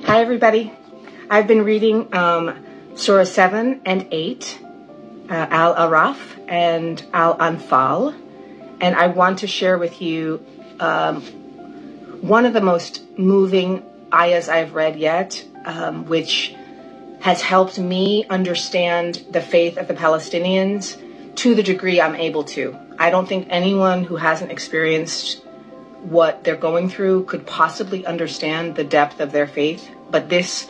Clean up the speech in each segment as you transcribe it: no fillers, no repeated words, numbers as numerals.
Hi everybody. I've been reading Surah 7 and 8, Al-Araf and Al-Anfal, and I want to share with you one of the most moving ayahs I've read yet, which has helped me understand the faith of the Palestinians to the degree I'm able to. I don't think anyone who hasn't experienced what they're going through could possibly understand the depth of their faith, but this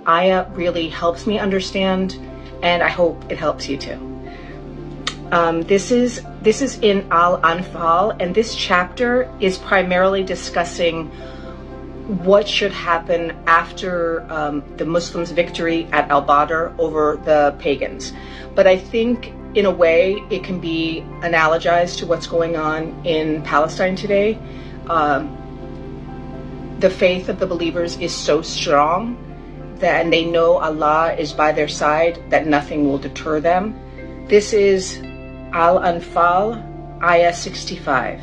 ayah really helps me understand, and I hope it helps you too. This is in Al-Anfal, and this chapter is primarily discussing what should happen after the Muslims' victory at al-Badr over the pagans. But I think in a way it can be analogized to what's going on in Palestine today. The faith of the believers is so strong that, and they know Allah is by their side, that nothing will deter them. This is Al-Anfal, Ayah 65.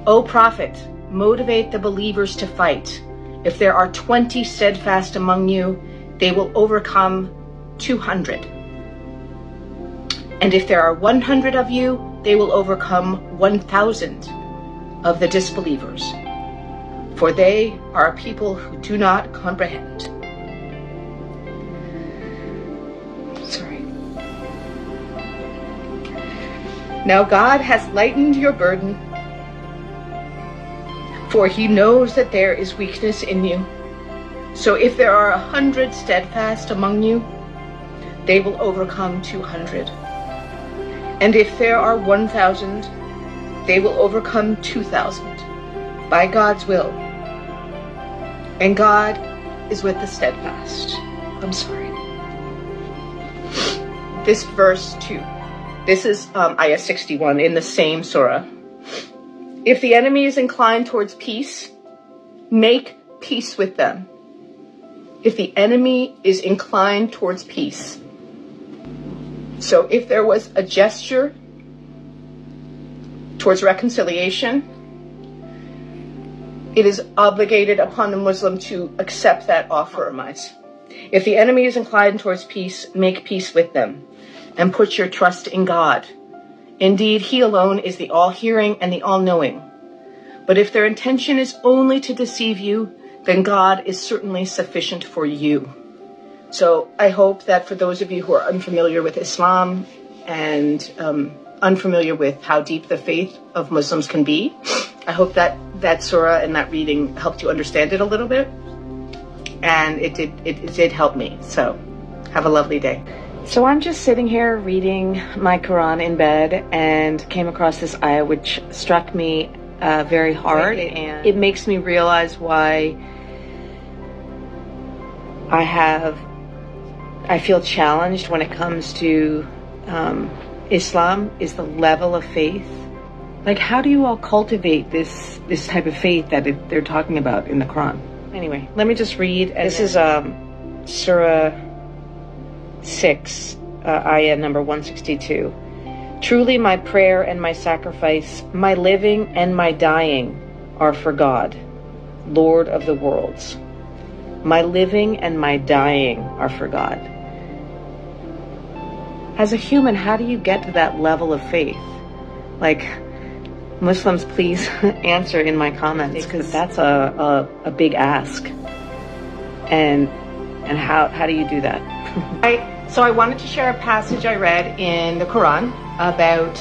O Prophet, motivate the believers to fight. If there are 20 steadfast among you, they will overcome 200. And if there are 100 of you, they will overcome 1,000 of the disbelievers. For they are a people who do not comprehend. Sorry. Now God has lightened your burden, for he knows that there is weakness in you. So if there are 100 steadfast among you, they will overcome 200. And if there are 1,000, they will overcome 2,000 by God's will. And God is with the steadfast. I'm sorry. This verse 2. This is Ayah 61 in the same surah. If the enemy is inclined towards peace, make peace with them. If the enemy is inclined towards peace. So if there was a gesture towards reconciliation, it is obligated upon the Muslim to accept that offer. If the enemy is inclined towards peace, make peace with them and put your trust in God. Indeed, he alone is the all-hearing and the all-knowing. But if their intention is only to deceive you, then God is certainly sufficient for you. So I hope that for those of you who are unfamiliar with Islam and unfamiliar with how deep the faith of Muslims can be, I hope that that surah and that reading helped you understand it a little bit. And it did help me. So have a lovely day. So I'm just sitting here reading my Quran in bed and came across this ayah which struck me very hard, and it makes me realize why I feel challenged when it comes to Islam, is the level of faith. Like, how do you all cultivate this type of faith that they're talking about in the Quran? Anyway, let me just read. This is Surah 6, ayah number 162. Truly my prayer and my sacrifice, my living and my dying are for God, Lord of the worlds. My living and my dying are for God. As a human, how do you get to that level of faith? Like, Muslims, please answer in my comments, because that's a big ask. And how do you do that? So I wanted to share a passage I read in the Quran about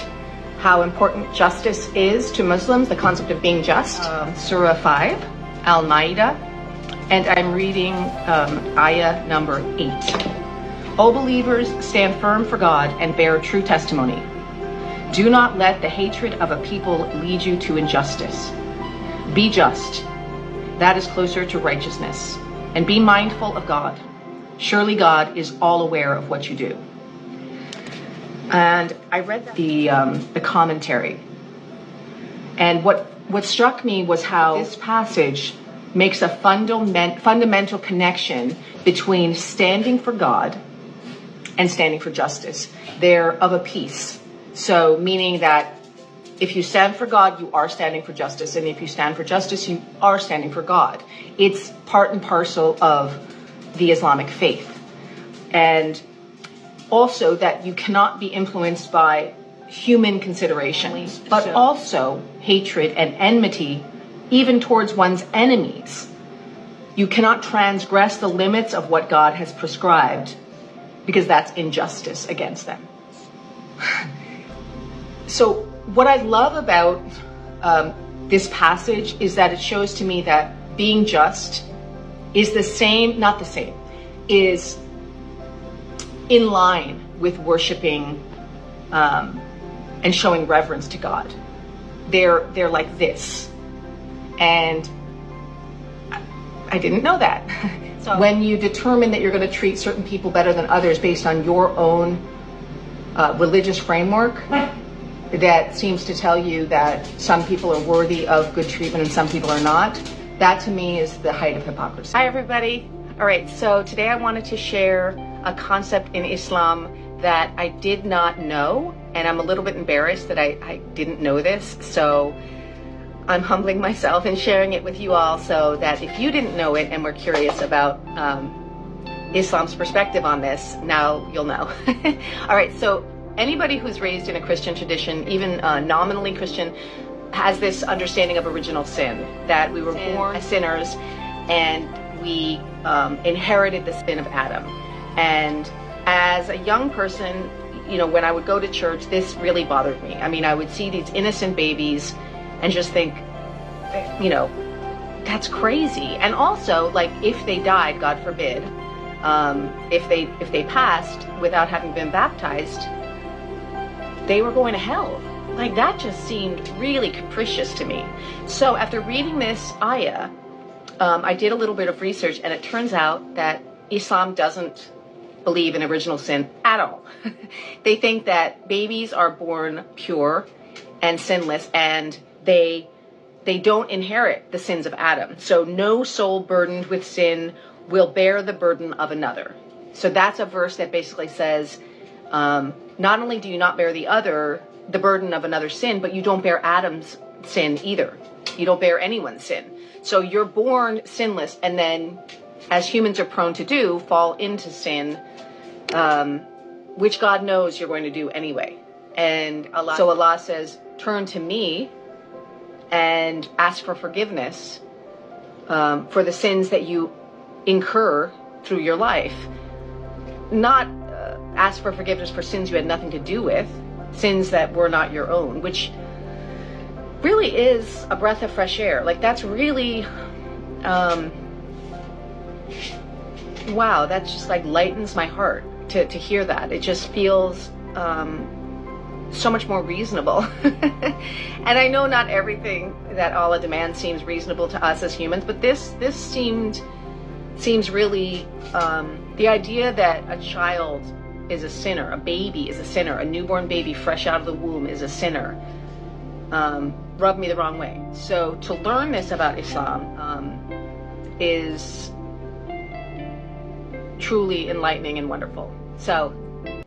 how important justice is to Muslims, the concept of being just. Surah 5, Al-Ma'idah, and I'm reading ayah number 8. O believers, stand firm for God and bear true testimony. Do not let the hatred of a people lead you to injustice. Be just. That is closer to righteousness. And be mindful of God. Surely God is all aware of what you do. And I read the commentary. And what struck me was how this passage makes a fundamental connection between standing for God and standing for justice. They're of a piece. So meaning that if you stand for God, you are standing for justice. And if you stand for justice, you are standing for God. It's part and parcel of the Islamic faith. And also that you cannot be influenced by human considerations, but also hatred and enmity, even towards one's enemies. You cannot transgress the limits of what God has prescribed, because that's injustice against them. So what I love about this passage is that it shows to me that being just is the same, not the same, is in line with worshiping and showing reverence to God. They're like this. And I didn't know that. So when you determine that you're going to treat certain people better than others based on your own religious framework, that seems to tell you that some people are worthy of good treatment and some people are not, that to me is the height of hypocrisy. Hi everybody. All right, so today I wanted to share a concept in Islam that I did not know, and I'm a little bit embarrassed that I didn't know this, so I'm humbling myself and sharing it with you all so that if you didn't know it and were curious about Islam's perspective on this, now you'll know. All right, so anybody who's raised in a Christian tradition, even nominally Christian, has this understanding of original sin, that we were born as sinners and we inherited the sin of Adam. And as a young person, you know, when I would go to church, this really bothered me. I mean, I would see these innocent babies and just think, you know, that's crazy. And also, like, if they died, God forbid, if they passed without having been baptized, they were going to hell. Like, that just seemed really capricious to me. So after reading this ayah, I did a little bit of research, and it turns out that Islam doesn't believe in original sin at all. They think that babies are born pure and sinless, and they don't inherit the sins of Adam. So no soul burdened with sin will bear the burden of another. So that's a verse that basically says, not only do you not bear the burden of another sin, but you don't bear Adam's sin either. You don't bear anyone's sin. So you're born sinless, and then, as humans are prone to do, fall into sin, which God knows you're going to do anyway. And Allah says, turn to me and ask for forgiveness for the sins that you incur through your life. Not ask for forgiveness for sins you had nothing to do with, sins that were not your own, which really is a breath of fresh air. Like, that's really, wow, that just like lightens my heart to hear that. It just feels so much more reasonable. And I know not everything that Allah demands seems reasonable to us as humans, but this seems really, the idea that a child is a sinner, a baby is a sinner, a newborn baby fresh out of the womb is a sinner, rubbed me the wrong way. So to learn this about Islam is truly enlightening and wonderful. So